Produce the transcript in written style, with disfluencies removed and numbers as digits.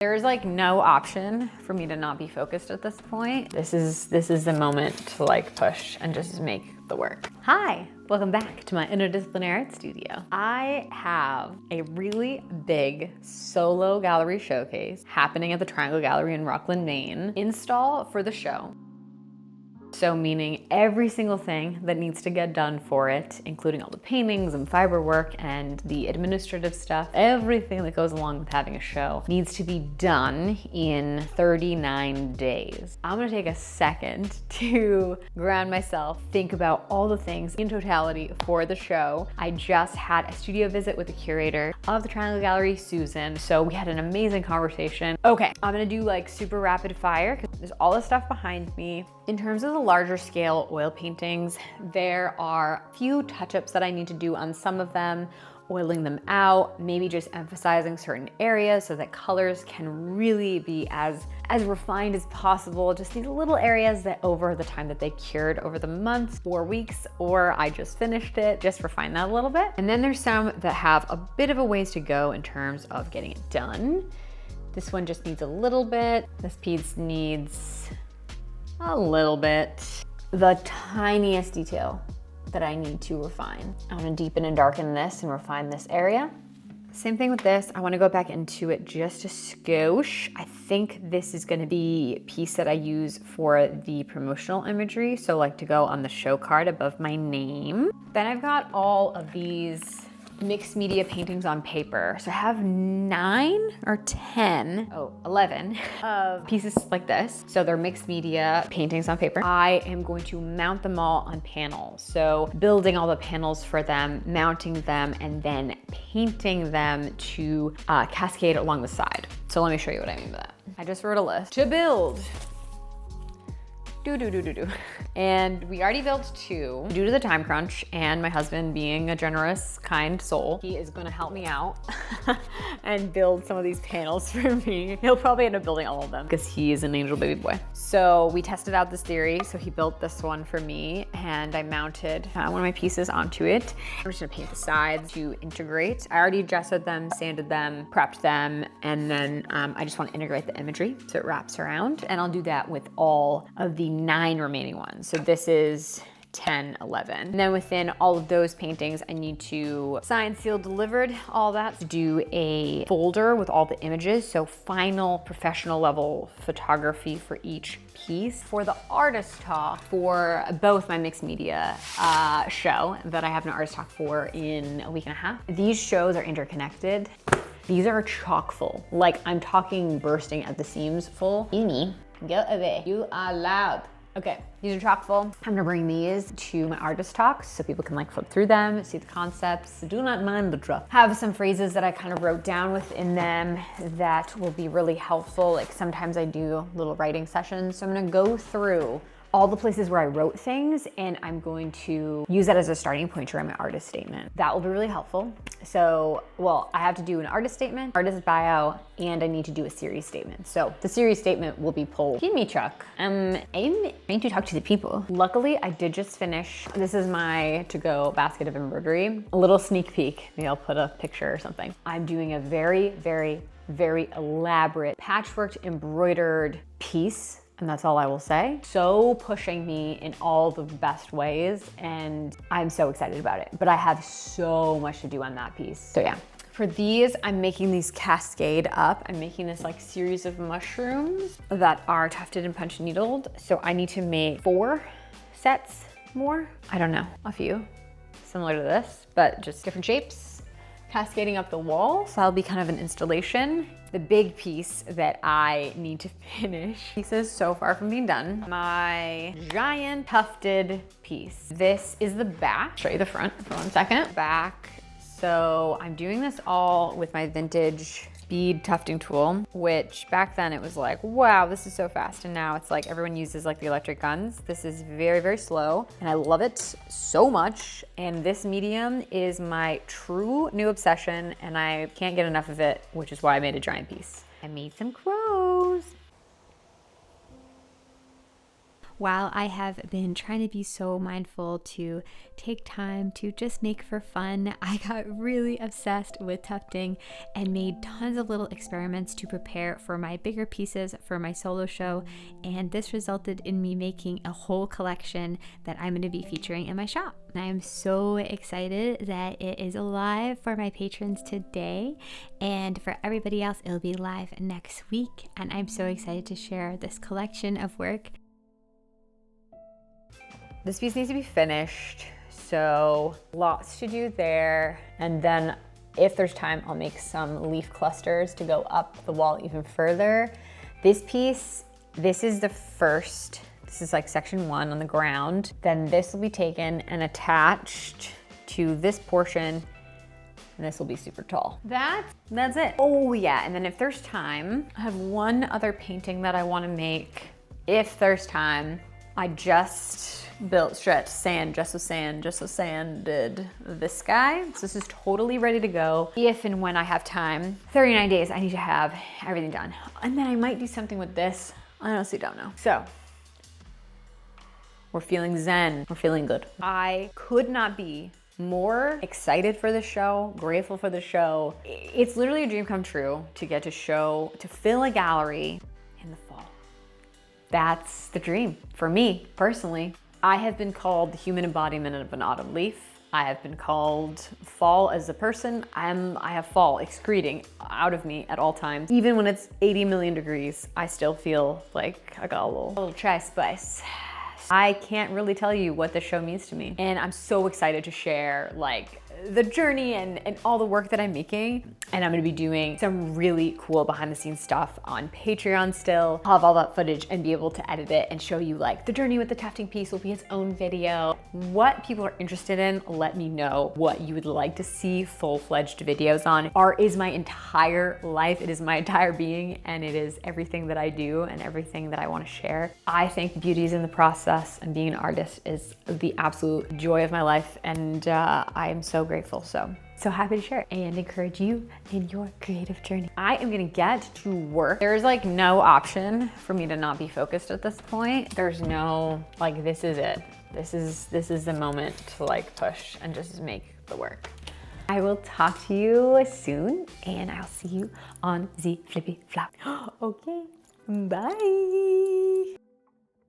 There's like no option for me to not be focused at this point. This is the moment to like push and just make the work. Hi, welcome back to my interdisciplinary art studio. I have a really big solo gallery showcase happening at the Triangle Gallery in Rockland, Maine. Install for the show. So meaning every single thing that needs to get done for it, including all the paintings and fiber work and the administrative stuff, everything that goes along with having a show needs to be done in 39 days. I'm gonna take a second to ground myself, think about all the things in totality for the show. I just had a studio visit with the curator of the Triangle Gallery, Susan. So we had an amazing conversation. Okay, I'm gonna do like super rapid fire because there's all this stuff behind me. In terms of the larger scale oil paintings, there are a few touch-ups that I need to do on some of them, oiling them out, maybe just emphasizing certain areas so that colors can really be as refined as possible. Just these little areas that over the time that they cured over the months, 4 weeks, or I just finished it, just refine that a little bit. And then there's some that have a bit of a ways to go in terms of getting it done. This one just needs a little bit. This piece needs a little bit. The tiniest detail that I need to refine. I'm gonna deepen and darken this and refine this area. Same thing with this. I wanna go back into it just a skosh. I think this is gonna be a piece that I use for the promotional imagery. So like to go on the show card above my name. Then I've got all of these mixed media paintings on paper. So I have 11 of pieces like this. So they're mixed media paintings on paper. I am going to mount them all on panels. So building all the panels for them, mounting them, and then painting them to cascade along the side. So let me show you what I mean by that. I just wrote a list to build. And we already built 2. Due to the time crunch and my husband being a generous, kind soul, he is gonna help me out and build some of these panels for me. He'll probably end up building all of them because he is an angel baby boy. So we tested out this theory. So he built this one for me and I mounted one of my pieces onto it. I'm just gonna paint the sides to integrate. I already gessoed them, sanded them, prepped them, and then I just wanna integrate the imagery so it wraps around. And I'll do that with all of the 9 remaining ones. So this is 10, 11. And then within all of those paintings, I need to sign, seal, delivered, all that. Do a folder with all the images. So final professional level photography for each piece. For the artist talk for both my mixed media show that I have an artist talk for in a week and a half. These shows are interconnected. These are chock full. Like I'm talking bursting at the seams full. Uni, go away. You are loud. Okay, these are chock full. I'm gonna bring these to my artist talks so people can like flip through them, see the concepts. Do not mind the drop. Have some phrases that I kind of wrote down within them that will be really helpful. Like sometimes I do little writing sessions. So I'm gonna go through all the places where I wrote things and I'm going to use that as a starting point to write my artist statement. That will be really helpful. So, well, I have to do an artist statement, artist bio, and I need to do a series statement. So the series statement will be pulled. Give me Chuck. I'm trying to talk to the people. Luckily, I did just finish. This is my to-go basket of embroidery. A little sneak peek. Maybe I'll put a picture or something. I'm doing a very, very, very elaborate patchworked embroidered piece. And that's all I will say. So pushing me in all the best ways and I'm so excited about it. But I have so much to do on that piece. So yeah. For these, I'm making these cascade up. I'm making this like series of mushrooms that are tufted and punch needled. So I need to make 4 sets more. I don't know, a few similar to this, but just different shapes, cascading up the wall. So that'll be kind of an installation. The big piece that I need to finish. This is so far from being done. My giant tufted piece. This is the back. Show you the front for 1 second. Back. So I'm doing this all with my vintage bead tufting tool, which back then it was like, wow, this is so fast. And now it's like everyone uses like the electric guns. This is very, very slow and I love it so much. And this medium is my true new obsession and I can't get enough of it, which is why I made a giant piece. I made some crows. While I have been trying to be so mindful to take time to just make for fun, I got really obsessed with tufting and made tons of little experiments to prepare for my bigger pieces for my solo show, and this resulted in me making a whole collection that I'm going to be featuring in my shop. I am so excited that it is live for my patrons today, and for everybody else it'll be live next week, and I'm so excited to share this collection of work. This piece needs to be finished, so lots to do there. And then if there's time, I'll make some leaf clusters to go up the wall even further. This piece, this is the first, this is like section 1 on the ground. Then this will be taken and attached to this portion, and this will be super tall. That's it. Oh yeah, and then if there's time, I have one other painting that I wanna make. If there's time, I just stretched sand, just so sand did this guy. So this is totally ready to go. If and when I have time, 39 days, I need to have everything done. And then I might do something with this. I honestly don't know. So we're feeling zen, we're feeling good. I could not be more excited for the show, grateful for the show. It's literally a dream come true to get to fill a gallery in the fall. That's the dream for me personally. I have been called the human embodiment of an autumn leaf. I have been called fall as a person. I have fall excreting out of me at all times. Even when it's 80 million degrees, I still feel like I got a little chai spice. I can't really tell you what this show means to me. And I'm so excited to share like the journey and all the work that I'm making. And I'm gonna be doing some really cool behind the scenes stuff on Patreon still. I'll have all that footage and be able to edit it and show you like the journey with the tufting piece will be its own video. What people are interested in, let me know what you would like to see full-fledged videos on. Art is my entire life. It is my entire being, and it is everything that I do and everything that I wanna share. I think beauty is in the process, and being an artist is the absolute joy of my life, and I am so grateful. So happy to share it and encourage you in your creative journey. I am gonna get to work. There's like no option for me to not be focused at this point. There's no, like, this is it. This is the moment to like push and just make the work. I will talk to you soon, and I'll see you on the flippy flop. Okay, bye.